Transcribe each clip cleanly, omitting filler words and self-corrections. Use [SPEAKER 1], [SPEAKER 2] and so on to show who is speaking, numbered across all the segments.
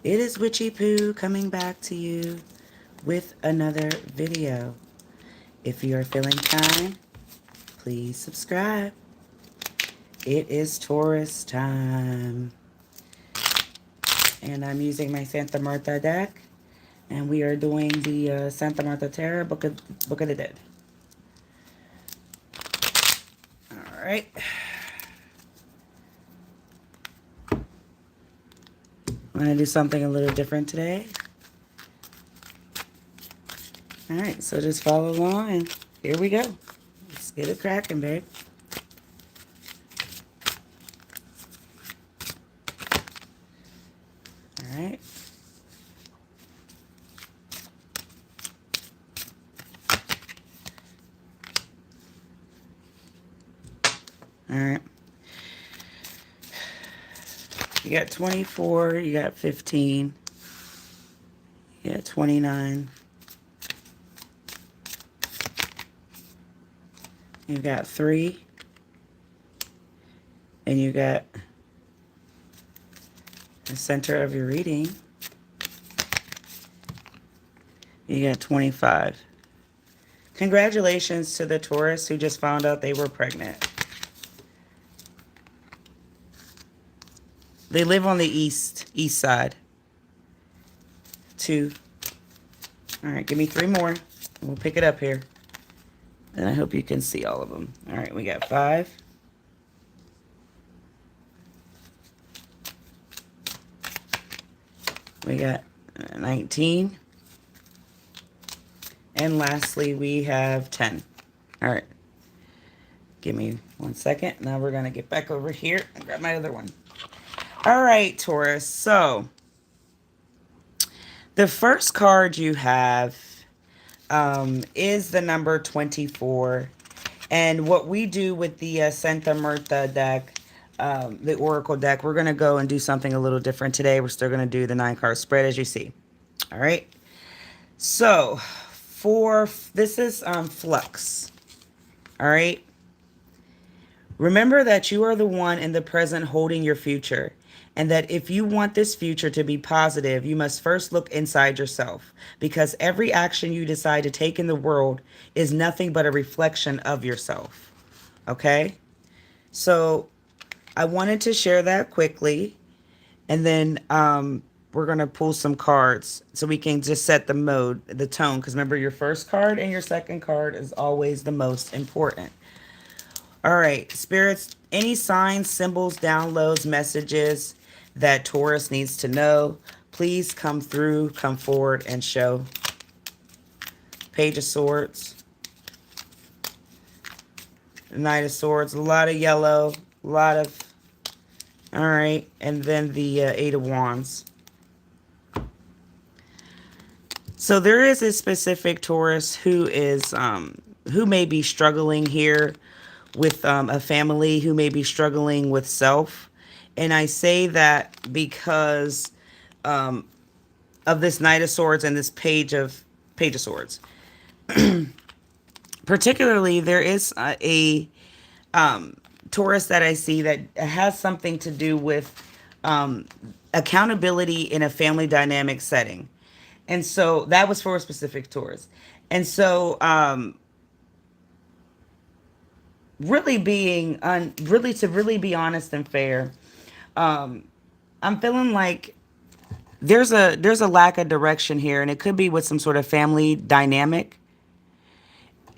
[SPEAKER 1] It is Witchy Poo coming back to you with another video. If you are feeling kind, please subscribe. It is Taurus time. And I'm using my Santa Marta deck. And we are doing the Santa Marta Tarot Book of the Dead. Alright. I'm going to do something a little different today. Alright, so just follow along and here we go. Let's get it cracking, babe. Alright. Alright. You got 24, you got 15, you got 29, you got 3, and you got the center of your reading, you got 25. Congratulations to the Taurus who just found out they were pregnant. They live on the east side. 2. All right, give me 3 more. We'll pick it up here. And I hope you can see all of them. All right, we got 5. We got 19. And lastly, we have 10. All right. Give me 1 second. Now we're going to get back over here and grab my other one. All right, Taurus. So the first card you have is the number 24. And what we do with the Santa Marta deck, the Oracle deck, we're going to go and do something a little different today. We're still going to do the 9-card spread, as you see. All right. So this is flux. All right. Remember that you are the one in the present holding your future, and that if you want this future to be positive, you must first look inside yourself, because every action you decide to take in the world is nothing but a reflection of yourself. Okay? So I wanted to share that quickly, and then we're going to pull some cards so we can just set the mode, the tone, because remember, your first card and your second card is always the most important. All right, spirits, any signs, symbols, downloads, messages that Taurus needs to know, please come through, come forward and show. Page of Swords, Knight of Swords, a lot of yellow, a lot of, all right, and then the 8 of Wands. So there is a specific Taurus who is, who may be struggling here with a family, who may be struggling with self. And I say that because of this Knight of Swords and this Page of Swords. Particularly, there is a Taurus that I see that has something to do with accountability in a family dynamic setting. And so that was for a specific Taurus. And so really being really be honest and fair, I'm feeling like there's a lack of direction here, and it could be with some sort of family dynamic.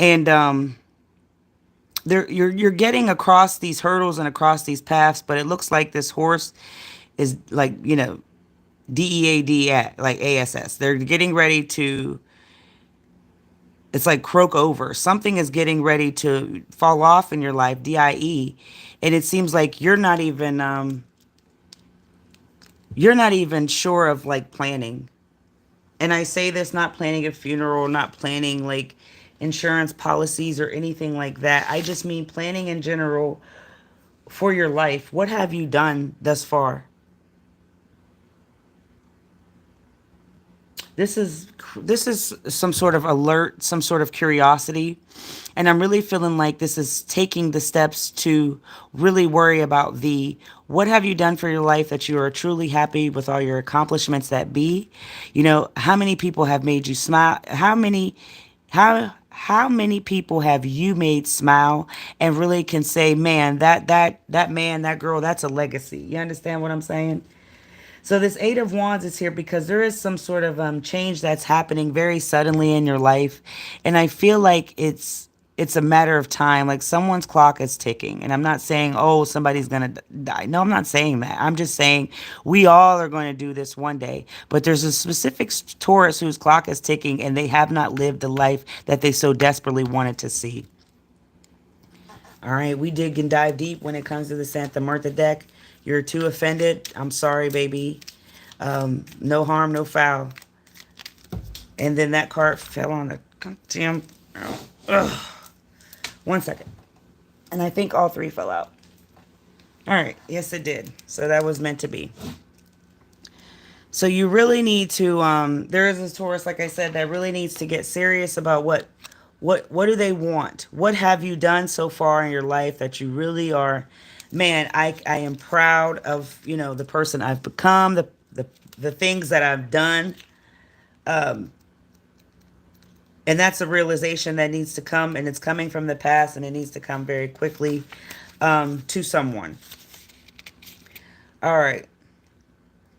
[SPEAKER 1] And you're getting across these hurdles and across these paths, but it looks like this horse is like, you know, DEAD, like ASS. They're getting ready to, it's like croak over. Something is getting ready to fall off in your life, DIE. And it seems like you're not even sure of like planning. And I say this, not planning a funeral, not planning like insurance policies or anything like that. I just mean planning in general for your life. What have you done thus far? This is some sort of alert, some sort of curiosity, and I'm really feeling like this is taking the steps to really worry about the what have you done for your life that you are truly happy with all your accomplishments that be. How many people have made you smile? How many people have you made smile and really can say, man, that man, that girl, that's a legacy. You understand what I'm saying? So this Eight of Wands is here because there is some sort of change that's happening very suddenly in your life, and I feel like it's a matter of time. Like someone's clock is ticking, and I'm not saying somebody's gonna die. No, I'm not saying that. I'm just saying we all are going to do this one day. But there's a specific Taurus whose clock is ticking, and they have not lived the life that they so desperately wanted to see. All right, we dig and dive deep when it comes to the Santa Marta deck. You're too offended. I'm sorry, baby. No harm, no foul. And then that card fell on the goddamn. Ugh. 1 second. And I think all three fell out. All right. Yes, it did. So that was meant to be. So you really need to. There is a Taurus, like I said, that really needs to get serious about what do they want? What have you done so far in your life that you really are, man, I am proud of, the person I've become, the things that I've done. Um, and that's a realization that needs to come, and it's coming from the past, and it needs to come very quickly to someone. All right.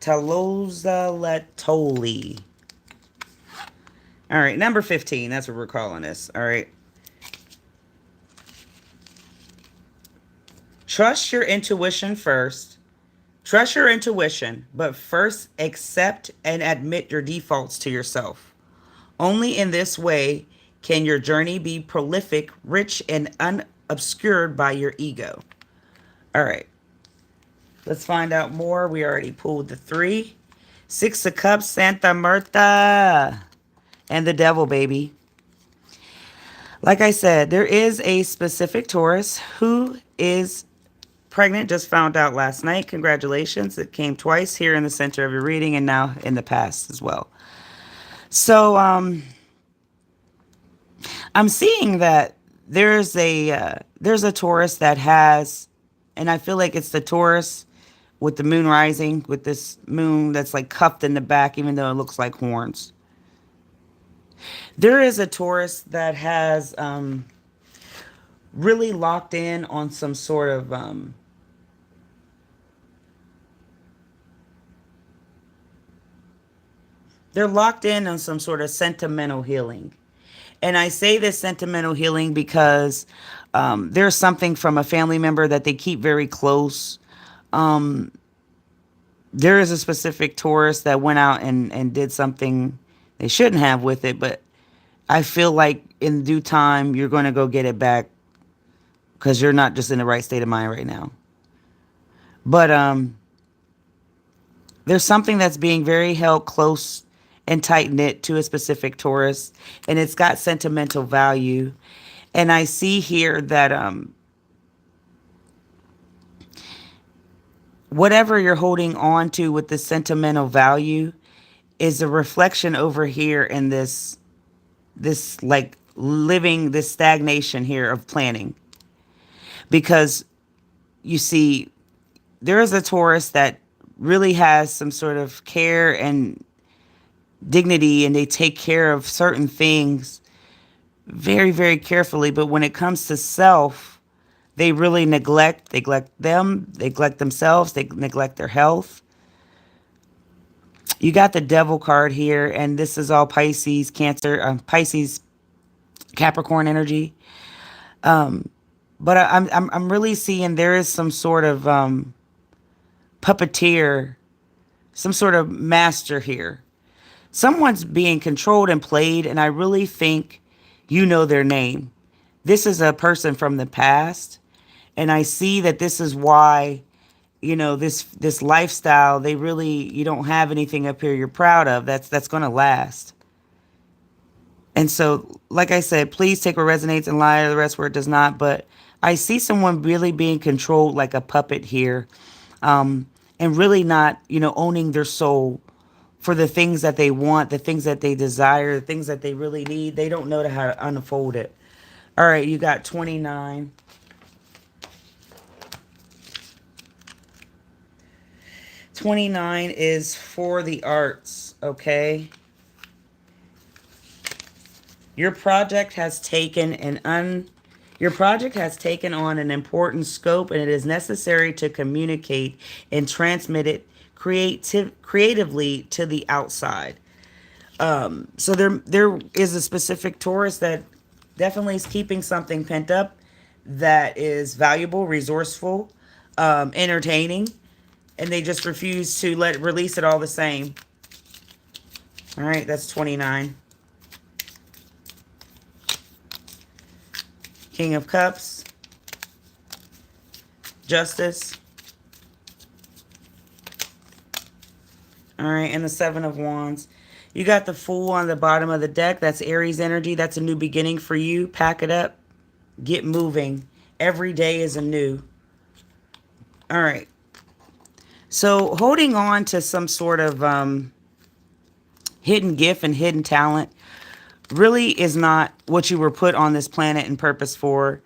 [SPEAKER 1] Taloza Letoli. All right, number 15. That's what we're calling this. All right. Trust your intuition first. Trust your intuition, but first accept and admit your defaults to yourself. Only in this way can your journey be prolific, rich, and unobscured by your ego. All right, let's find out more. We already pulled the 3. 6 of Cups, Santa Marta, and the Devil, baby. Like I said, there is a specific Taurus who is pregnant. Just found out last night. Congratulations. It came twice here in the center of your reading and now in the past as well. So I'm seeing that there's a Taurus that has, and I feel like it's the Taurus with the moon rising, with this moon that's like cuffed in the back, even though it looks like horns. There is a Taurus that has really locked in on some sort of they're locked in on some sort of sentimental healing. And I say this sentimental healing because there's something from a family member that they keep very close. Um, there is a specific Taurus that went out and did something they shouldn't have with it, but I feel like in due time you're going to go get it back because you're not just in the right state of mind right now. But there's something that's being very held close and tight knit to a specific Taurus, and it's got sentimental value. And I see here that whatever you're holding on to with the sentimental value is a reflection over here in this like living this stagnation here of planning. Because you see, there is a Taurus that really has some sort of care and dignity, and they take care of certain things very, very carefully. But when it comes to self, they really neglect them, they neglect themselves, they neglect their health. You got the Devil card here, and this is all Pisces, Cancer, Pisces, Capricorn energy. But I'm really seeing there is some sort of puppeteer, some sort of master here. Someone's being controlled and played, and I really think you know their name. This is a person from the past, and I see that this is why, this lifestyle, you don't have anything up here you're proud of. That's going to last. And so, like I said, please take what resonates and lie to the rest where it does not. But I see someone really being controlled like a puppet here, and really not, owning their soul for the things that they want, the things that they desire, the things that they really need. They don't know how to unfold it. All right, you got 29. 29 is for the arts, okay? Your project has taken your project has taken on an important scope, and it is necessary to communicate and transmit it creatively to the outside. So there is a specific Taurus that definitely is keeping something pent up that is valuable, resourceful, entertaining, and they just refuse to release it all the same. All right, that's 29. King of Cups, Justice. All right, and the Seven of Wands. You got the Fool on the bottom of the deck. That's Aries energy. That's a new beginning for you. Pack it up. Get moving. Every day is a new. All right. So holding on to some sort of hidden gift and hidden talent really is not what you were put on this planet and purpose for.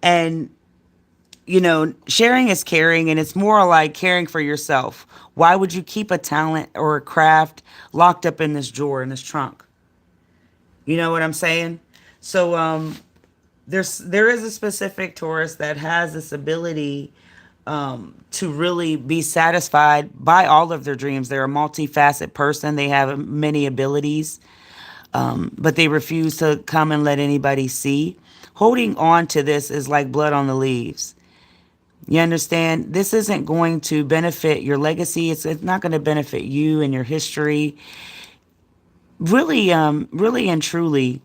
[SPEAKER 1] And, you know, sharing is caring, and it's more like caring for yourself. Why would you keep a talent or a craft locked up in this drawer, in this trunk? You know what I'm saying? So there is a specific Taurus that has this ability to really be satisfied by all of their dreams. They're a multifaceted person. They have many abilities, but they refuse to come and let anybody see. Holding on to this is like blood on the leaves. You understand? This isn't going to benefit your legacy. It's not going to benefit you and your history. Really, really and truly,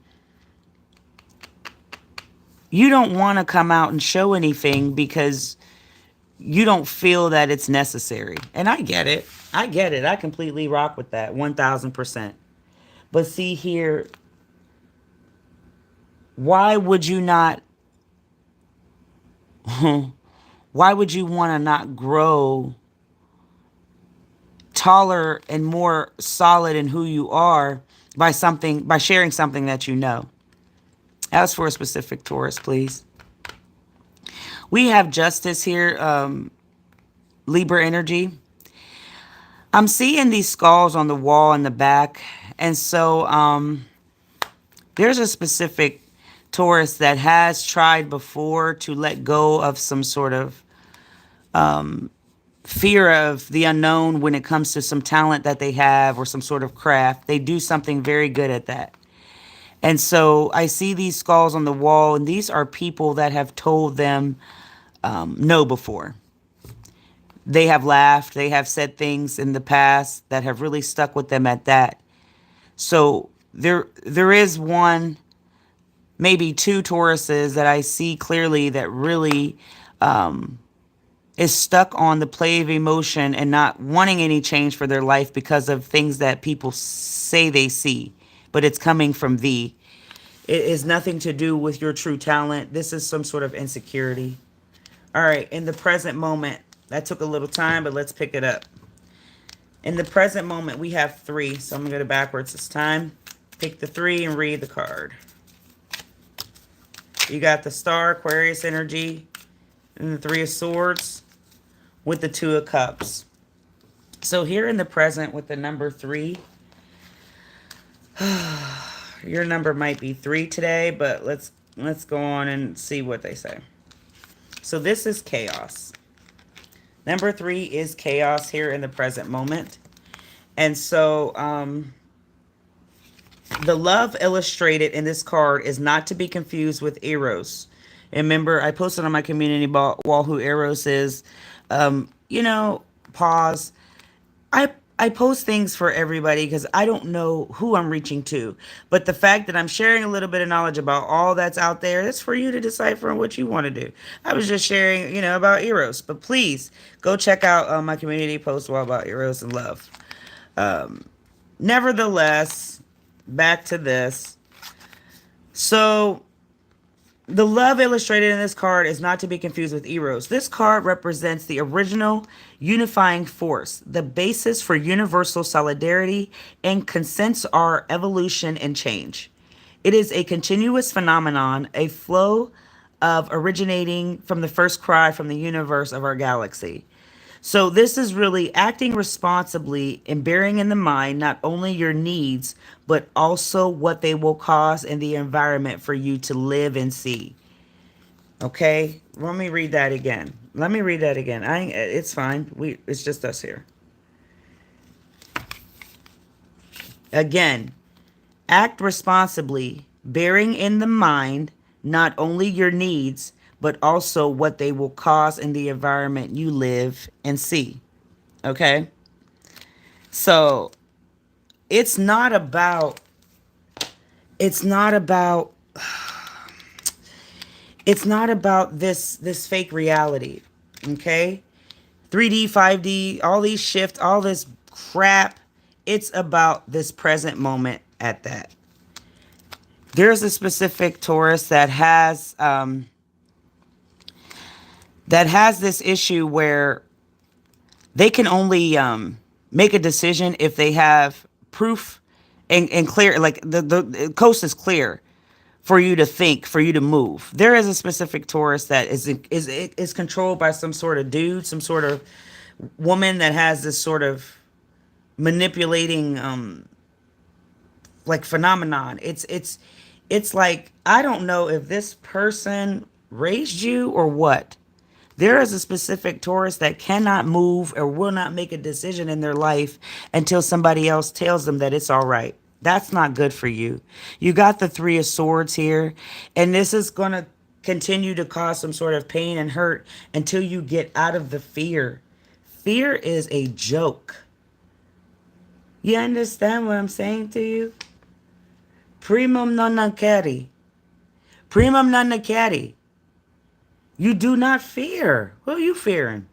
[SPEAKER 1] you don't want to come out and show anything because you don't feel that it's necessary. And I get it. I get it. I completely rock with that 1000%. But see here, why would you not, why would you want to not grow taller and more solid in who you are by sharing something that you know? Ask for a specific Taurus, please. We have Justice here, Libra energy. I'm seeing these skulls on the wall in the back. And so there's a specific Taurus that has tried before to let go of some sort of fear of the unknown when it comes to some talent that they have or some sort of craft. They do something very good at that. And so I see these skulls on the wall, and these are people that have told them no before. They have laughed. They have said things in the past that have really stuck with them at that. So there is one, maybe two Tauruses that I see clearly that really is stuck on the play of emotion and not wanting any change for their life because of things that people say they see, but it's coming from thee. It is nothing to do with your true talent. This is some sort of insecurity. All right, in the present moment, that took a little time, but let's pick it up. In the present moment, we have 3. So I'm going to go backwards this time. Pick the 3 and read the card. You got the Star, Aquarius energy, and the 3 of Swords with the 2 of Cups. So here in the present with the number 3, your number might be 3 today, but let's go on and see what they say. So this is chaos. Number 3 is chaos here in the present moment. And so the love illustrated in this card is not to be confused with Eros. And remember, I posted on my community wall who Eros is. You know, pause. I post things for everybody because I don't know who I'm reaching to. But the fact that I'm sharing a little bit of knowledge about all that's out there, it's for you to decipher on what you want to do. I was just sharing, you know, about Eros. But please go check out my community post wall about Eros and love. Nevertheless, back to this. So The love illustrated in this card is not to be confused with Eros. This card represents the original unifying force, the basis for universal solidarity, and consents our evolution and change. It is a continuous phenomenon, a flow of originating from the first cry from the universe of our galaxy. So, this is really acting responsibly and bearing in the mind not only your needs, but also what they will cause in the environment for you to live and see. Okay? Let me read that again. Let me read that again. It's fine. It's just us here. Again, act responsibly, bearing in the mind not only your needs, but also what they will cause in the environment you live and see. Okay? So, it's not about it's not about it's not about this fake reality. Okay? 3D, 5D, all these shifts, all this crap. It's about this present moment at that. There's a specific Taurus that has this issue where they can only make a decision if they have proof and clear, like the coast is clear for you to think, for you to move. There is a specific Taurus that is controlled by some sort of dude, some sort of woman that has this sort of manipulating like phenomenon. It's like, I don't know if this person raised you or what. There is a specific Taurus that cannot move or will not make a decision in their life until somebody else tells them that it's all right. That's not good for you. You got the Three of Swords here, and this is going to continue to cause some sort of pain and hurt until you get out of the fear. Fear is a joke. You understand what I'm saying to you? Primum non nocere. Primum non nocere. You do not fear. Who are you fearing?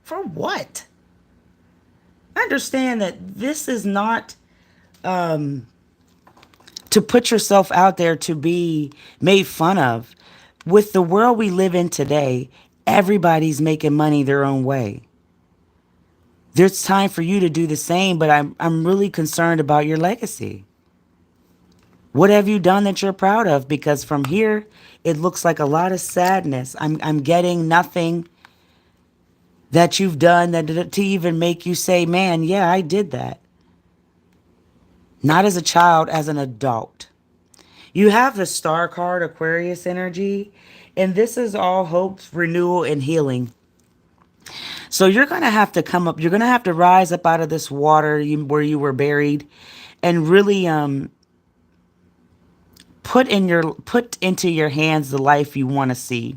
[SPEAKER 1] For what? Understand that this is not to put yourself out there to be made fun of. With the world we live in today, everybody's making money their own way. There's time for you to do the same, but I'm really concerned about your legacy. What have you done that you're proud of? Because from here, it looks like a lot of sadness. I'm getting nothing that you've done that to even make you say, man, yeah, I did that. Not as a child, as an adult. You have the Star card, Aquarius energy, and this is all hope, renewal, and healing. So you're going to have to come up, you're going to have to rise up out of this water where you were buried and really put into your hands the life you want to see.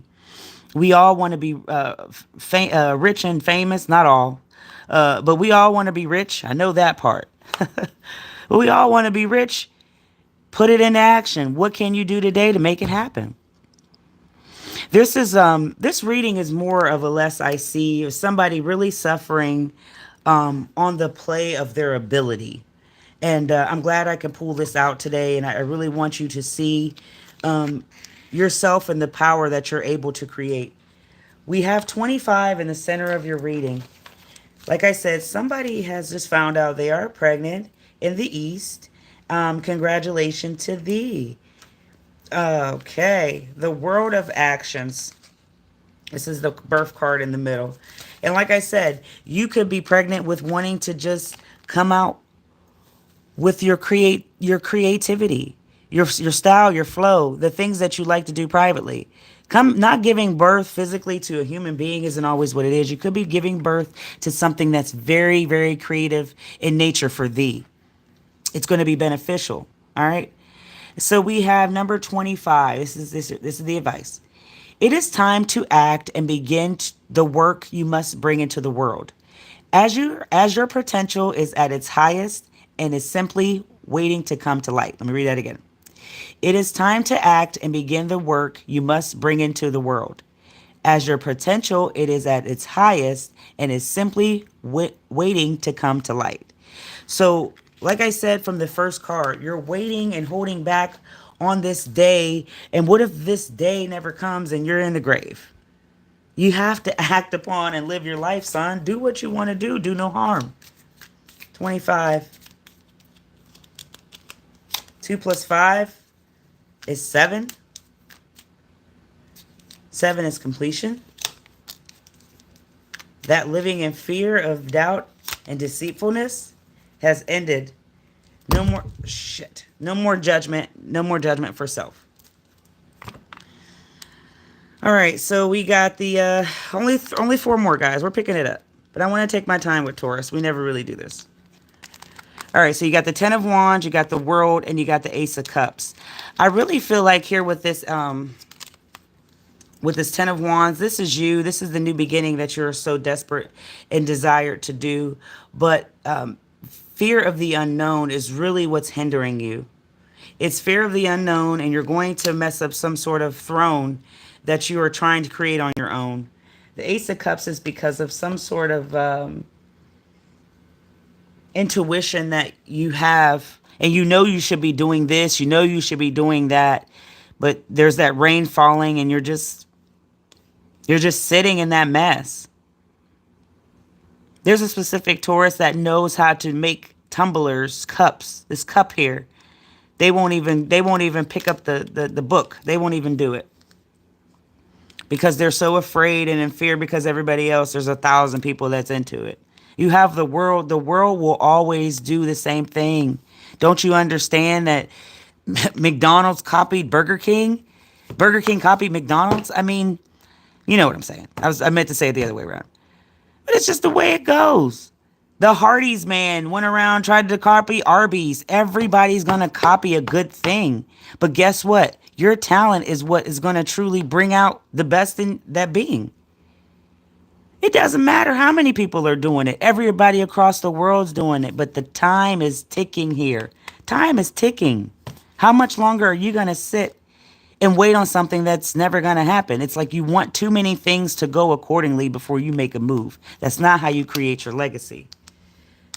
[SPEAKER 1] We all want to be rich and famous. Not all, but we all want to be rich. I know that part. But we all want to be rich. Put it into action. What can you do today to make it happen? This reading is more of a less I see somebody really suffering on the play of their ability. And I'm glad I can pull this out today. And I really want you to see yourself and the power that you're able to create. We have 25 in the center of your reading. Like I said, somebody has just found out they are pregnant in the East. Congratulations to thee. Okay, the world of actions. This is the birth card in the middle. And like I said, you could be pregnant with wanting to just come out with your creativity, your style, your flow, the things that you like to do privately. Not giving birth physically to a human being isn't always what it is. You could be giving birth to something that's very, very creative in nature for thee. It's going to be beneficial. All right. So we have number 25. This is the advice. It is time to act and begin the work you must bring into the world. As your potential is at its highest and is simply waiting to come to light. Let me read that again. It is time to act and begin the work you must bring into the world. As your potential, it is at its highest and is simply waiting to come to light. So, like I said from the first card, you're waiting and holding back on this day. And what if this day never comes and you're in the grave? You have to act upon and live your life, son. Do what you want to do. Do no harm. 25. 2 plus 5 is 7. 7 is completion. That living in fear of doubt and deceitfulness has ended. No more shit. No more judgment. No more judgment for self. All right, so we got the only 4 more, guys. We're picking it up. But I want to take my time with Taurus. We never really do this. All right, so you got the 10 of Wands, you got the World, and you got the Ace of Cups. I really feel like here with this 10 of Wands, this is you. This is the new beginning that you're so desperate and desired to do. But fear of the unknown is really what's hindering you. It's fear of the unknown, and you're going to mess up some sort of throne that you are trying to create on your own. The Ace of Cups is because of some sort of intuition that you have, and you know you should be doing this, you know you should be doing that, but there's that rain falling, and you're just sitting in that mess. There's a specific Taurus that knows how to make tumblers, cups. This cup here, they won't even pick up the book. They won't even do it. Because they're so afraid and in fear because everybody else, there's 1,000 people that's into it. You have the world. The world will always do the same thing. Don't you understand that McDonald's copied Burger King? Burger King copied McDonald's? I mean, you know what I'm saying. I meant to say it the other way around. But it's just the way it goes. The Hardee's man went around, tried to copy Arby's. Everybody's going to copy a good thing. But guess what? Your talent is what is going to truly bring out the best in that being. It doesn't matter how many people are doing it. Everybody across the world's doing it. But the time is ticking here. Time is ticking. How much longer are you going to sit and wait on something that's never going to happen? It's like you want too many things to go accordingly before you make a move. That's not how you create your legacy.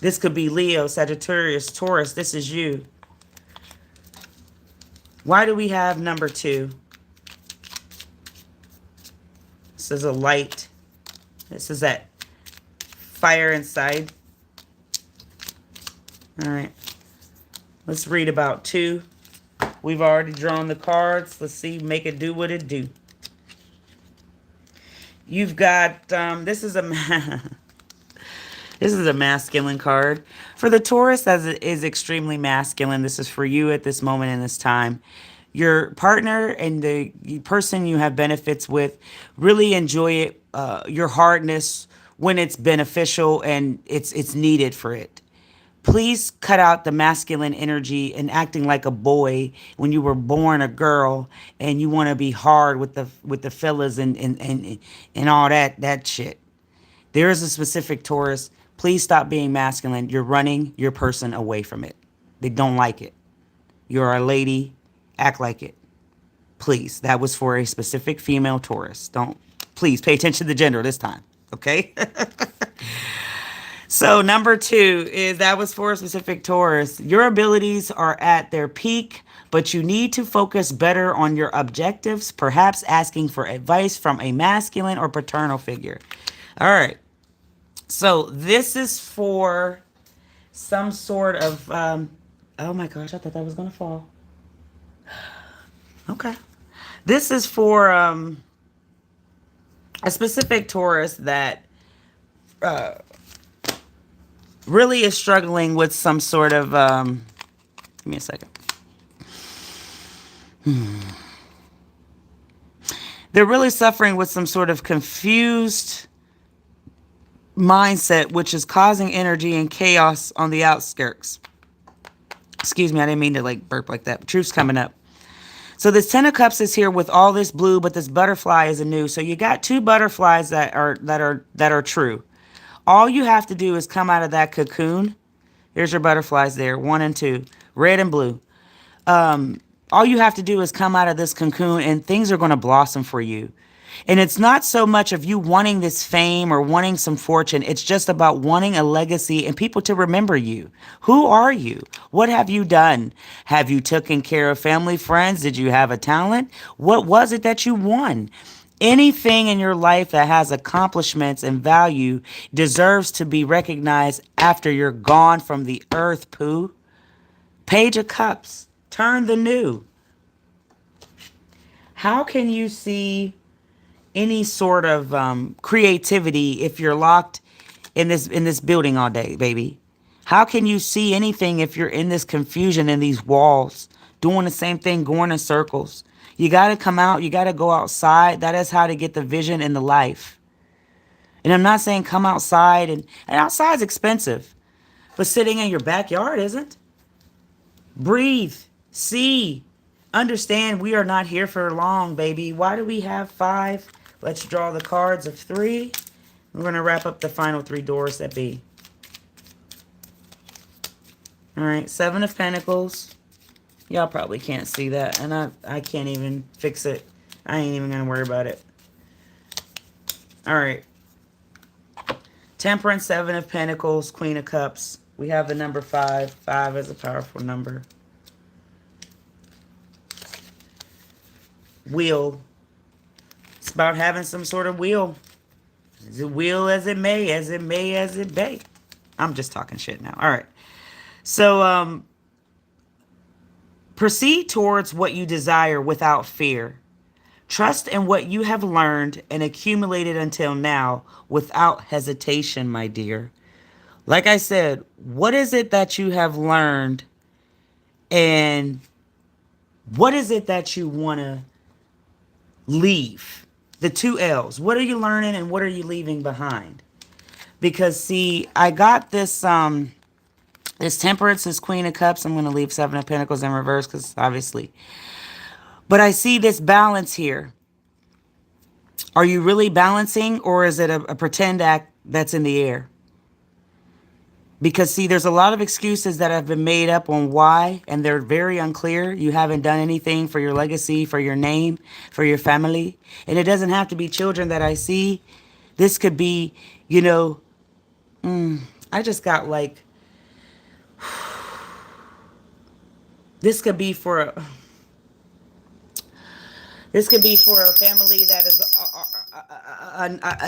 [SPEAKER 1] This could be Leo, Sagittarius, Taurus. This is you. Why do we have number 2? This is a light. This is that fire inside. All right. Let's read about 2. We've already drawn the cards. Let's see. Make it do what it do. You've got, this is a masculine card. For the Taurus, as it is extremely masculine, this is for you at this moment in this time. Your partner and the person you have benefits with really enjoy it, your hardness when it's beneficial and it's needed for it. Please cut out the masculine energy and acting like a boy when you were born a girl and you want to be hard with the fellas and all that shit. There is a specific Taurus. Please stop being masculine. You're running your person away from it. They don't like it. You're a lady. Act like it. Please. That was for a specific female Taurus. Please pay attention to the gender this time. Okay? So number 2 is that was for a specific Taurus. Your abilities are at their peak, but you need to focus better on your objectives, perhaps asking for advice from a masculine or paternal figure. All right. So this is for some sort of, oh my gosh, I thought that was going to fall. Okay. This is for a specific Taurus that really is struggling with some sort of, give me a second. They're really suffering with some sort of confused mindset, which is causing energy and chaos on the outskirts. Excuse me, I didn't mean to like burp like that. Truth's coming up. So this 10 of Cups is here with all this blue, but this butterfly is anew. So you got 2 butterflies that are true. All you have to do is come out of that cocoon. Here's your butterflies there, 1 and 2, red and blue. All you have to do is come out of this cocoon and things are going to blossom for you. And it's not so much of you wanting this fame or wanting some fortune. It's just about wanting a legacy and people to remember you. Who are you? What have you done? Have you taken care of family, friends? Did you have a talent? What was it that you won? Anything in your life that has accomplishments and value deserves to be recognized after you're gone from the earth, Pooh. Page of Cups. Turn the new. How can you see any sort of creativity if you're locked in this building all day, baby? How can you see anything if you're in this confusion in these walls, doing the same thing, going in circles? You got to come out. You got to go outside. That is how to get the vision in the life. And I'm not saying come outside, and outside's expensive, but sitting in your backyard isn't. Breathe, see, understand we are not here for long, baby. Why do we have 5? Let's draw the cards of 3. We're going to wrap up the final 3 doors that be. All right, 7 of Pentacles. Y'all probably can't see that, and I can't even fix it. I ain't even going to worry about it. All right. Temperance, 7 of Pentacles, Queen of Cups. We have the number 5. 5 is a powerful number. Wheel. It's about having some sort of wheel. As it will as it may, as it may as it may. I'm just talking shit now. All right. So, proceed towards what you desire without fear. Trust in what you have learned and accumulated until now without hesitation, my dear. Like I said, what is it that you have learned and what is it that you want to leave? The 2 L's. What are you learning and what are you leaving behind? Because see, I got this this Temperance, this Queen of Cups. I'm going to leave 7 of Pentacles in reverse because obviously. But I see this balance here. Are you really balancing or is it a pretend act that's in the air? Because see, there's a lot of excuses that have been made up on why, and they're very unclear. You haven't done anything for your legacy, for your name, for your family. And it doesn't have to be children that I see. This could be, you know, I just got like, this could be for a, this could be for a family that is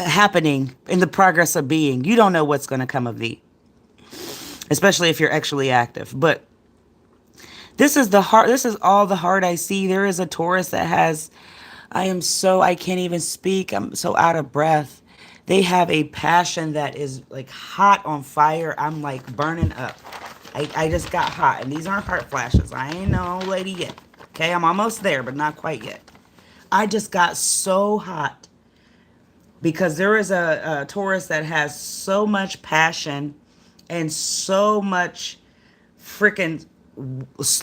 [SPEAKER 1] happening in the progress of being. You don't know what's going to come of thee, especially if you're actually active. But this is the heart. This is all the heart I see. There is a Taurus that has, I can't even speak. I'm so out of breath. They have a passion that is like hot on fire. I'm like burning up. I just got hot. And these aren't heart flashes. I ain't no lady yet. Okay, I'm almost there, but not quite yet. I just got so hot because there is a Taurus that has so much passion and so much freaking,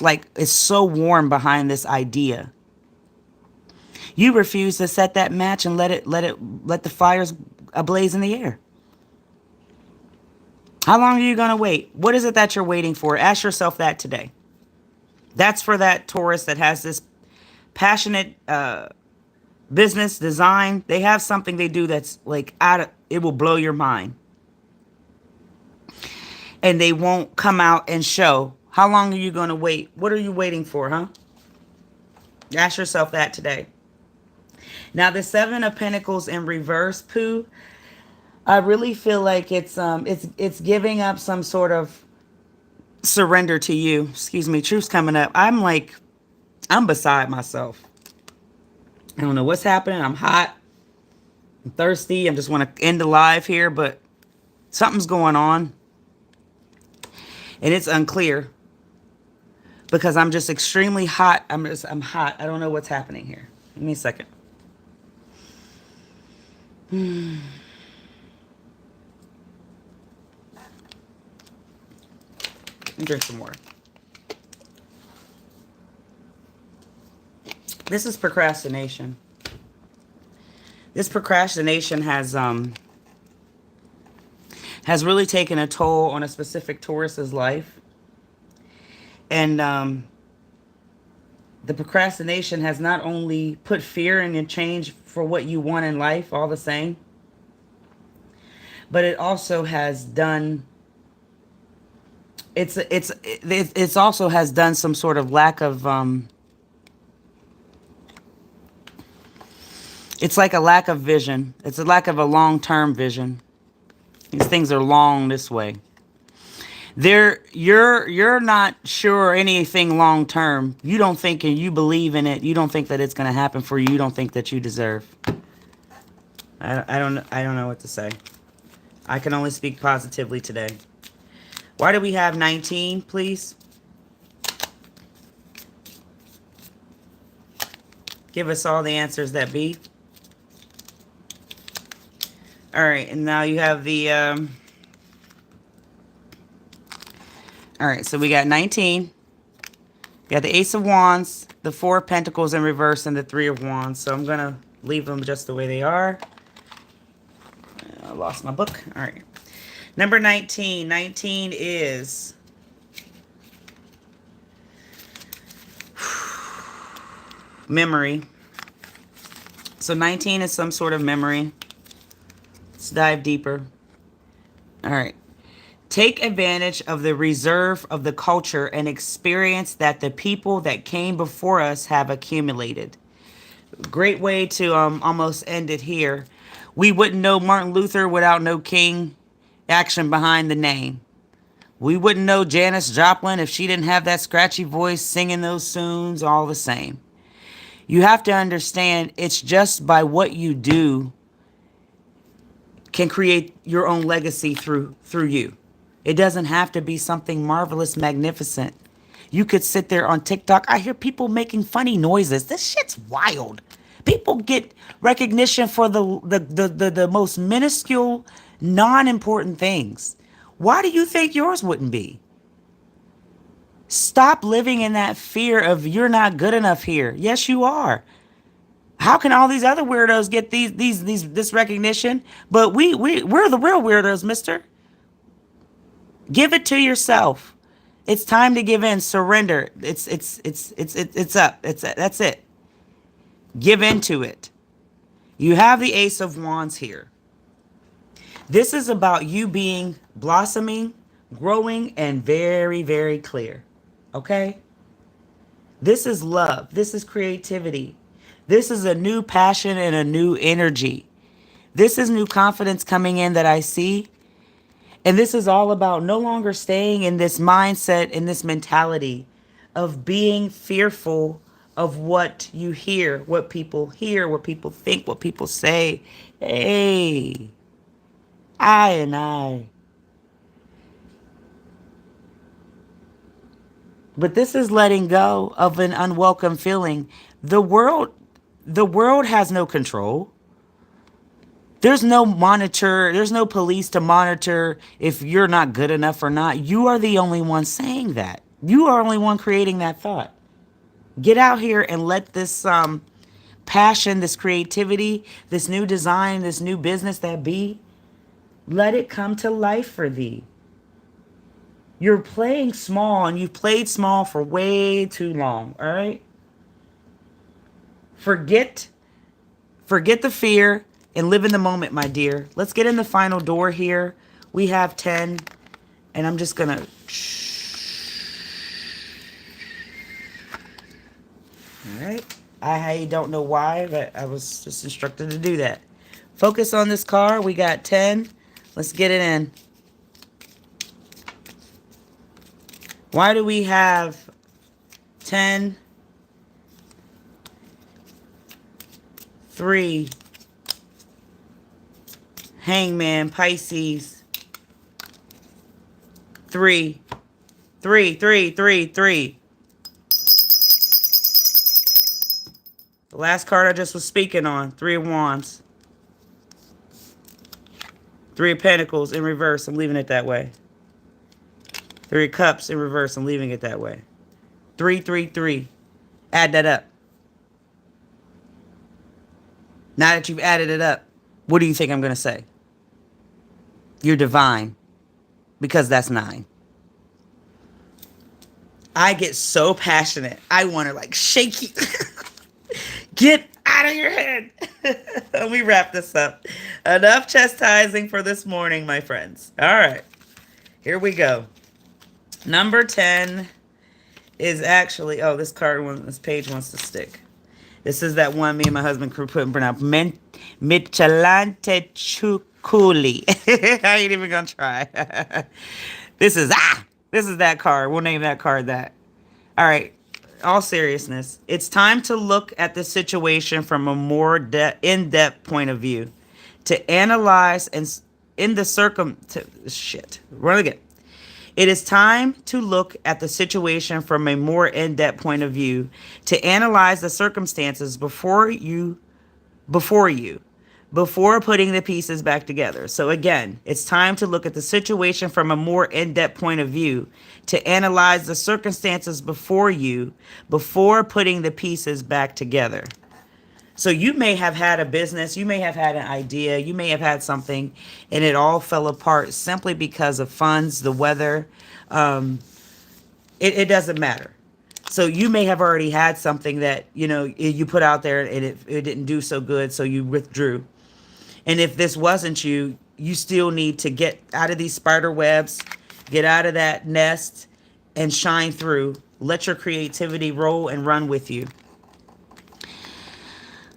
[SPEAKER 1] like, it's so warm behind this idea. You refuse to set that match and let the fires ablaze in the air. How long are you going to wait? What is it that you're waiting for? Ask yourself that today. That's for that Taurus that has this passionate business design. They have something they do that's like it will blow your mind. And they won't come out and show. How long are you going to wait? What are you waiting for, huh? Ask yourself that today. Now, the 7 of Pentacles in reverse, Pooh, I really feel like it's giving up some sort of surrender to you. Excuse me, truth's coming up. I'm beside myself. I don't know what's happening. I'm hot. I'm thirsty. I just want to end the live here, but something's going on. And it's unclear because I'm just extremely hot. I'm hot. I don't know what's happening here. Give me a second. Drink some more. This is procrastination. This procrastination has really taken a toll on a specific Taurus's life. And The procrastination has not only put fear in your change for what you want in life, all the same, but it also has done it's also has done some sort of lack of it's like a lack of vision. It's a lack of a long-term vision. These things are long this way. You're not sure anything long term. You don't think and you believe in it. You don't think that it's going to happen for you. You don't think that you deserve. I don't know what to say. I can only speak positively today. Why do we have 19, please? Give us all the answers that be. All right, and now you have the all right, so we got 19. We got the Ace of Wands, the Four of Pentacles in reverse, and the Three of Wands. So I'm going to leave them just the way they are. I lost my book. All right. Number 19. 19 is memory. So 19 is some sort of memory. Let's dive deeper. All right. Take advantage of the reserve of the culture and experience that the people that came before us have accumulated. Great way to almost end it here. We wouldn't know Martin Luther without no King action behind the name. We wouldn't know Janis Joplin if she didn't have that scratchy voice singing those tunes all the same. You have to understand it's just by what you do can create your own legacy through you. It doesn't have to be something marvelous, magnificent. You could sit there on TikTok. I hear people making funny noises. This shit's wild. People get recognition for the most minuscule, non-important things. Why do you think yours wouldn't be? Stop living in that fear of you're not good enough here. Yes, you are. How can all these other weirdos get this recognition? But we're the real weirdos, mister. Give it to yourself. It's time to give in. Surrender. It's up. That's it. Give into it. You have the Ace of Wands here. This is about you being blossoming, growing, and very, very clear. Okay? This is love. This is creativity. This is a new passion and a new energy. This is new confidence coming in that I see. And this is all about no longer staying in this mindset, in this mentality of being fearful of what you hear, what people think, what people say. Hey, I. But this is letting go of an unwelcome feeling. The world has no control. There's no monitor. There's no police to monitor if you're not good enough or not. You are the only one saying that. You are the only one creating that thought. Get out here and let this passion, this creativity, this new design, this new business that be, let it come to life for thee. You're playing small and you've played small for way too long, all right? Forget the fear and live in the moment, my dear. Let's get in the final door here. We have 10, and I'm just going to... All right. I don't know why, but I was just instructed to do that. Focus on this card. We got 10. Let's get it in. Why do we have 10, 3, Hangman, Pisces, 3, 3, 3, 3, 3. The last card I just was speaking on, 3 of Wands. 3 of Pentacles in reverse. I'm leaving it that way. 3 of Cups in reverse. I'm leaving it that way. 3, 3, 3. Add that up. Now that you've added it up, what do you think I'm going to say? You're divine. Because that's 9. I get so passionate. I want to like shake you. Get out of your head. Let me wrap this up. Enough chastising for this morning, my friends. All right, here we go. Number 10 is actually, oh, this page wants to stick. This is that one me and my husband put and print out. Michelante Chuculi. I ain't even gonna try. This is that card. We'll name that card that. All right. All seriousness, it's time to look at the situation from a more in-depth point of view, to analyze and in the shit. Run again. It is time to look at the situation from a more in-depth point of view, to analyze the circumstances before you, before putting the pieces back together. So again, it's time to look at the situation from a more in-depth point of view, to analyze the circumstances before you, before putting the pieces back together. So you may have had a business, you may have had an idea, you may have had something, and it all fell apart simply because of funds, the weather. It doesn't matter. So you may have already had something that, you put out there and it didn't do so good, so you withdrew. And if this wasn't you, you still need to get out of these spider webs, get out of that nest, and shine through. Let your creativity roll and run with you.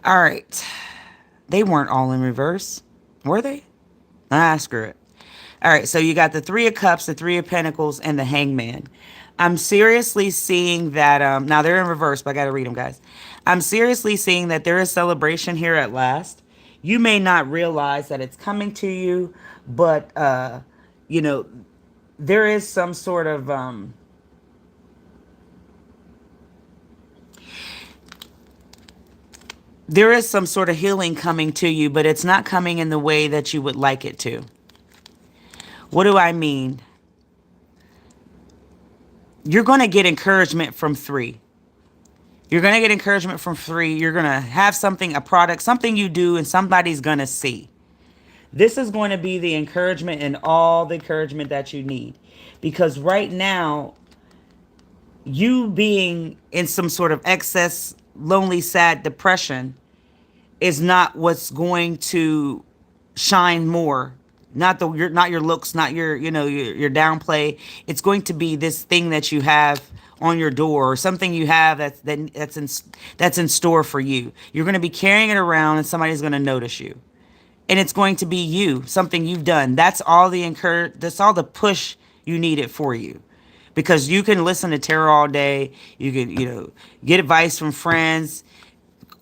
[SPEAKER 1] All right. They weren't all in reverse, were they? Screw it. All right, so you got the Three of Cups, the Three of Pentacles, and the Hangman. I'm seriously seeing that, now they're in reverse, but I got to read them, guys. I'm seriously seeing that there is celebration here at last. You may not realize that it's coming to you, but, there is some sort of, healing coming to you, but it's not coming in the way that you would like it to. What do I mean? You're going to get encouragement from 3. You're going to get encouragement from 3. You're going to have something, a product, something you do, and somebody's going to see. This is going to be the encouragement and all the encouragement that you need. Because right now, you being in some sort of excess, lonely, sad depression is not what's going to shine more. Not your looks, not your downplay. It's going to be this thing that you have on your door, or something you have that's in store for you. You're going to be carrying it around, and somebody's going to notice you, and it's going to be you, something you've done. That's all that's all the push you need it for you, because you can listen to tarot all day. You can get advice from friends,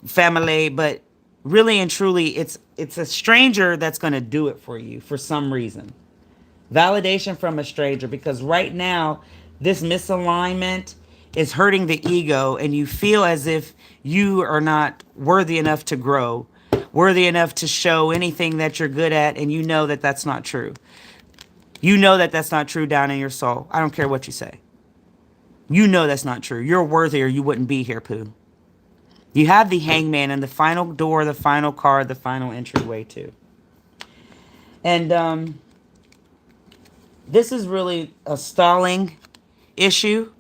[SPEAKER 1] family, but really and truly, it's a stranger that's going to do it for you for some reason. Validation from a stranger, because right now, this misalignment is hurting the ego, and you feel as if you are not worthy enough to grow, worthy enough to show anything that you're good at, and you know that that's not true. You know that that's not true down in your soul. I don't care what you say. You know that's not true. You're worthy, or you wouldn't be here, Pooh. You have the Hangman and the final door, the final card, the final entryway too. And this is really a stalling issue.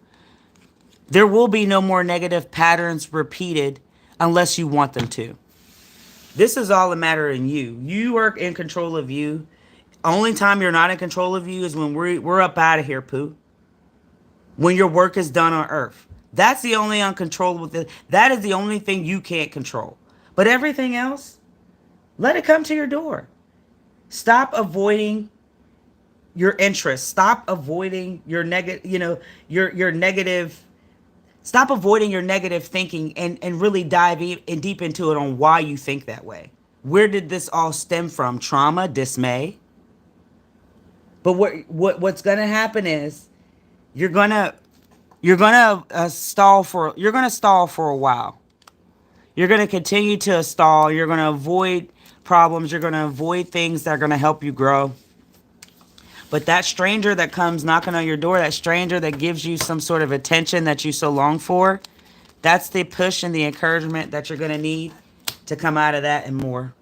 [SPEAKER 1] There will be no more negative patterns repeated unless you want them to. This is all a matter in you. You are in control of you. Only time you're not in control of you is when we're up out of here, Pooh. When your work is done on earth. That's the only uncontrollable thing. That is the only thing you can't control. But everything else, let it come to your door. Stop avoiding your interests. Stop avoiding your your negative. Stop avoiding your negative thinking and really dive deep into it on why you think that way. Where did this all stem from? Trauma, dismay. But what's gonna happen is you're gonna stall for a while. You're gonna continue to stall. You're gonna avoid problems. You're gonna avoid things that are gonna help you grow. But that stranger that comes knocking on your door, that stranger that gives you some sort of attention that you so long for, that's the push and the encouragement that you're gonna need to come out of that and more.